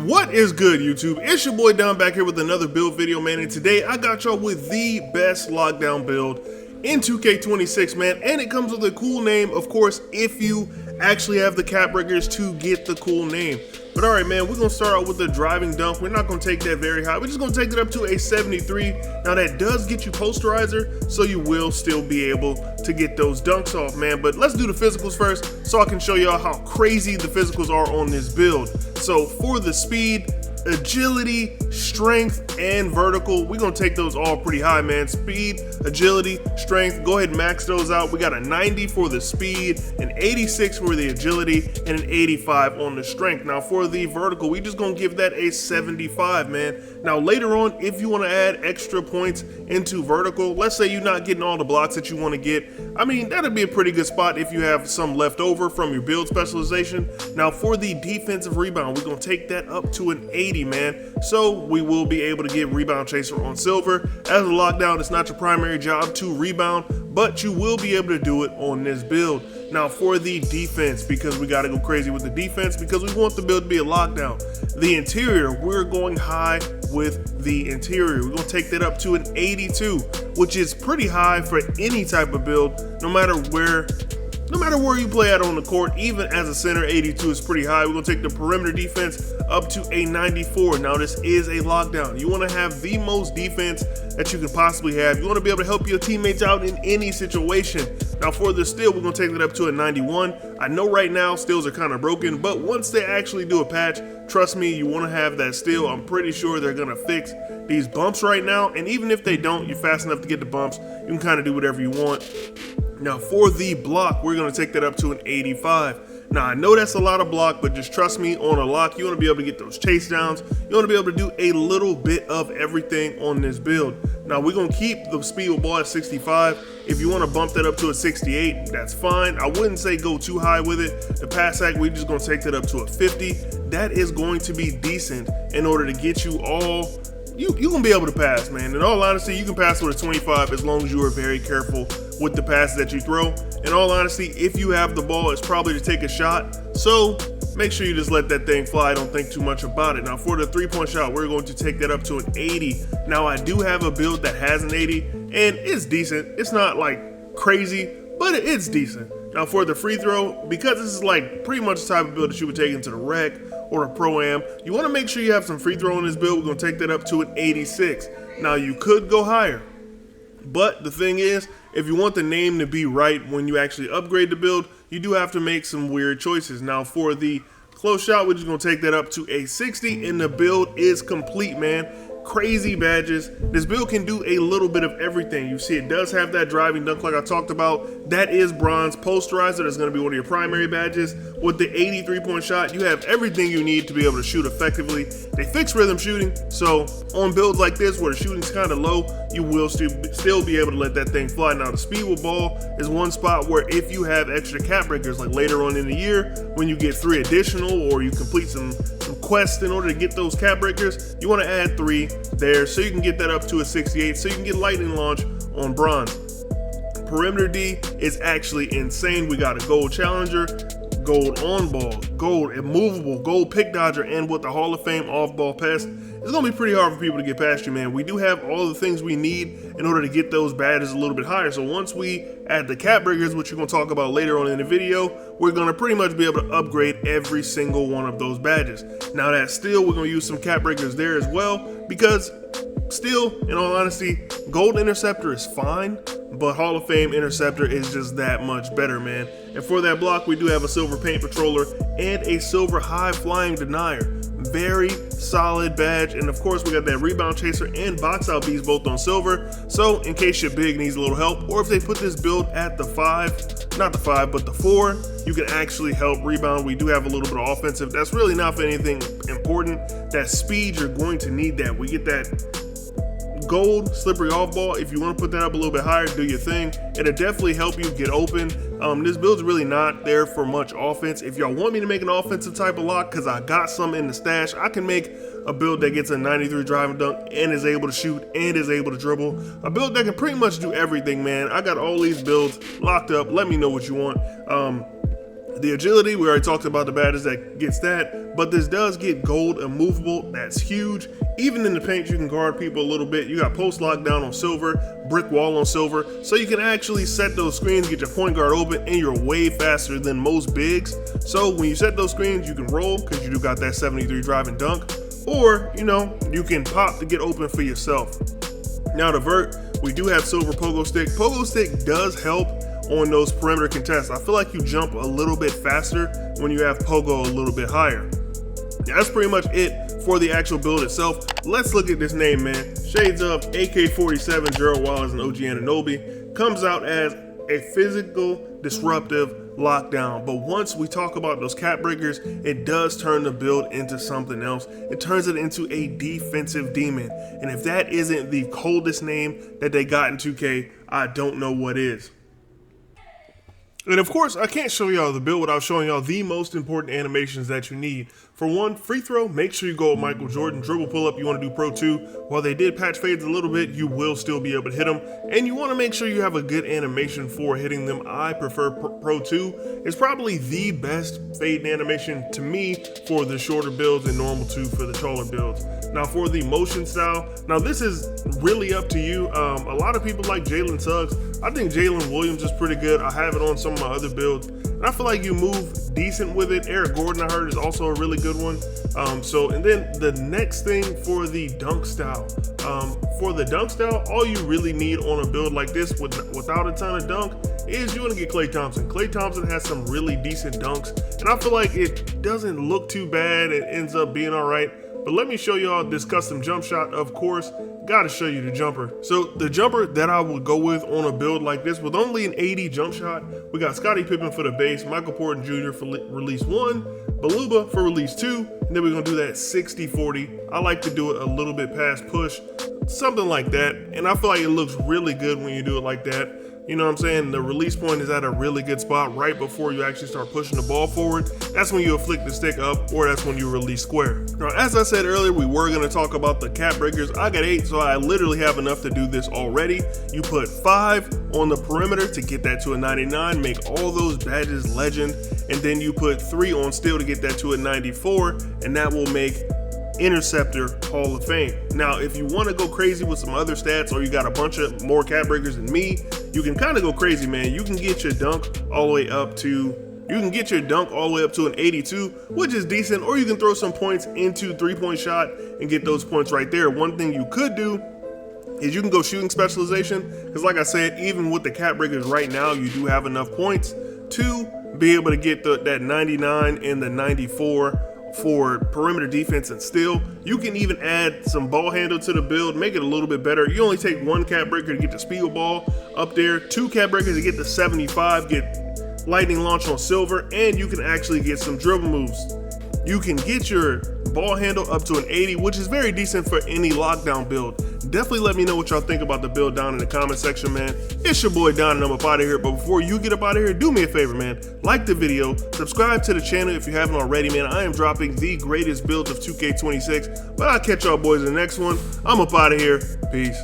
What is good, YouTube? It's your boy Don back here with another build video, man, and today I got y'all with the best lockdown build in 2K26, man, and it comes with a cool name, of course, if you actually have the cap breakers to get the cool name. But alright, man, we're going to start out with the driving dunk. We're not going to take that very high. We're just going to take it up to a 73. Now, that does get you posterizer, so you will still be able to get those dunks off, man. But let's do the physicals first so I can show y'all how crazy the physicals are on this build. So for the speed, agility, strength, and vertical, we're going to take those all pretty high, man. Speed, agility, strength, go ahead and max those out. We got a 90 for the speed, an 86 for the agility, and an 85 on the strength. Now for the vertical, we just going to give that a 75, man. Now later on, if you want to add extra points into vertical, let's say you're not getting all the blocks that you want to get, I mean, that'd be a pretty good spot if you have some left over from your build specialization. Now for the defensive rebound, we're going to take that up to an 80, man. So we will be able to get rebound chaser on silver. As a lockdown, it's not your primary job to rebound, but you will be able to do it on this build. Now for the defense, because we got to go crazy with the defense because we want the build to be a lockdown. The interior, we're going high with the interior. We're going to take that up to an 82, which is pretty high for any type of build, no matter where you play at on the court. Even as a center, 82 is pretty high. We're going to take the perimeter defense up to a 94. Now this is a lockdown. You want to have the most defense that you can possibly have. You want to be able to help your teammates out in any situation. Now for the steal, we're going to take it up to a 91. I know right now steals are kind of broken, but once they actually do a patch, trust me, you want to have that steal. I'm pretty sure they're going to fix these bumps right now. And even if they don't, you're fast enough to get the bumps. You can kind of do whatever you want. Now for the block, we're going to take that up to an 85. Now I know that's a lot of block, but just trust me, on a lock, you want to be able to get those chase downs. You want to be able to do a little bit of everything on this build. Now we're going to keep the speed with ball at 65. If you want to bump that up to a 68, that's fine. I wouldn't say go too high with it. The pass act, we're just going to take that up to a 50. That is going to be decent in order to get you all. You can be able to pass, man. In all honesty, you can pass with a 25 as long as you are very careful with the passes that you throw. In all honesty, if you have the ball, it's probably to take a shot. So make sure you just let that thing fly. Don't think too much about it. Now for the three-point shot, we're going to take that up to an 80. Now I do have a build that has an 80, and it's decent. It's not like crazy, but it's decent. Now for the free throw, because this is like pretty much the type of build that you would take into the rec or a ProAm, you want to make sure you have some free throw in this build. We're going to take that up to an 86. Now you could go higher, but the thing is, if you want the name to be right when you actually upgrade the build, you do have to make some weird choices. Now for the close shot, we're just going to take that up to a 60, and the build is complete, man. Crazy badges. This build can do a little bit of everything. You see it does have that driving dunk like I talked about. That is bronze posterizer. That's going to be one of your primary badges. With the 83-point shot, you have everything you need to be able to shoot effectively. They fix rhythm shooting, so on builds like this where the shooting's kind of low, you will still be able to let that thing fly. Now the speed with ball is one spot where if you have extra cap breakers, like later on in the year when you get 3 additional or you complete some quests in order to get those cap breakers, you want to add 3 there so you can get that up to a 68 so you can get lightning launch on bronze. Perimeter D is actually insane. We got a gold challenger, gold on ball, gold immovable, gold pick dodger, and with the Hall of Fame off ball pest. It's gonna be pretty hard for people to get past you, man. We do have all the things we need in order to get those badges a little bit higher. So once we add the cap breakers, which we're gonna talk about later on in the video, we're gonna pretty much be able to upgrade every single one of those badges. Now that still, we're gonna use some cap breakers there as well, because still, in all honesty, gold interceptor is fine, but Hall of Fame interceptor is just that much better, man. And for that block, we do have a silver paint patroller and a silver high flying denier. Very solid badge. And of course, we got that rebound chaser and box out beast both on silver. So in case your big needs a little help, or if they put this build at the 5, not the 5, but the 4, you can actually help rebound. We do have a little bit of offensive. That's really not for anything important. That speed, you're going to need that. We get that gold slippery off ball. If you want to put that up a little bit higher, do your thing. It'll definitely help you get open. This build's really not there for much offense. If y'all want me to make an offensive type of lock, because I got some in the stash, I can make a build that gets a 93 driving dunk and is able to shoot and is able to dribble. A build that can pretty much do everything, man. I got all these builds locked up. Let me know what you want. The agility, we already talked about the badges that gets that, but this does get gold immovable. That's huge. Even in the paint, you can guard people a little bit. You got post lockdown on silver, brick wall on silver, so you can actually set those screens, get your point guard open, and you're way faster than most bigs. So when you set those screens, you can roll because you do got that 73 drive and dunk, or you can pop to get open for yourself. Now to vert, we do have silver pogo stick. Pogo stick does help on those perimeter contests. I feel like you jump a little bit faster when you have pogo a little bit higher. That's pretty much it for the actual build itself. Let's look at this name, man. Shades of AK-47, Gerald Wallace, and OG Anunoby. Comes out as a physical, disruptive lockdown. But once we talk about those cap breakers, it does turn the build into something else. It turns it into a defensive demon. And if that isn't the coldest name that they got in 2K, I don't know what is. And of course, I can't show y'all the build without showing y'all the most important animations that you need. For one, free throw, make sure you go with Michael Jordan. Dribble pull up, you want to do Pro 2. While they did patch fades a little bit, you will still be able to hit them. And you want to make sure you have a good animation for hitting them. I prefer Pro 2. It's probably the best fade animation to me for the shorter builds and normal 2 for the taller builds. Now for the motion style, now this is really up to you. A lot of people like Jalen Suggs. I think Jalen Williams is pretty good. I have it on some of my other builds, and I feel like you move decent with it. Eric Gordon, I heard, is also a really good one. And then the next thing for the dunk style. For the dunk style, all you really need on a build like this without a ton of dunk is you want to get Klay Thompson. Klay Thompson has some really decent dunks, and I feel like it doesn't look too bad. It ends up being all right. But let me show y'all this custom jump shot. Of course, gotta show you the jumper. So the jumper that I would go with on a build like this with only an 80 jump shot, we got Scottie Pippen for the base, Michael Porter Jr. for release 1, Baluba for release 2, and then we're gonna do that 60-40. I like to do it a little bit past push, something like that. And I feel like it looks really good when you do it like that. You know what I'm saying? The release point is at a really good spot right before you actually start pushing the ball forward. That's when you flick the stick up, or that's when you release square. Now, as I said earlier, we were going to talk about the cap breakers. I got 8, so I literally have enough to do this already. You put 5 on the perimeter to get that to a 99, make all those badges legend, and then you put 3 on steel to get that to a 94, and that will make Interceptor Hall of Fame. Now, if you want to go crazy with some other stats, or you got a bunch of more cap breakers than me, you can kind of go crazy, man. You can get your dunk all the way up to an 82, which is decent, or you can throw some points into 3-point shot and get those points right there. One thing you could do is you can go shooting specialization, because like I said, even with the cap breakers right now, you do have enough points to be able to get that 99 and the 94 for perimeter defense and steal. You can even add some ball handle to the build, make it a little bit better. You only take 1 cap breaker to get the speed ball up there, 2 cap breakers to get the 75, get lightning launch on silver, and you can actually get some dribble moves. You can get your ball handle up to an 80, which is very decent for any lockdown build. Definitely let me know what y'all think about the build down in the comment section, man. It's your boy Don, and I'm up out of here. But before you get up out of here, do me a favor, man. Like the video, subscribe to the channel if you haven't already, man. I am dropping the greatest builds of 2K26. But I'll catch y'all boys in the next one. I'm up out of here. Peace.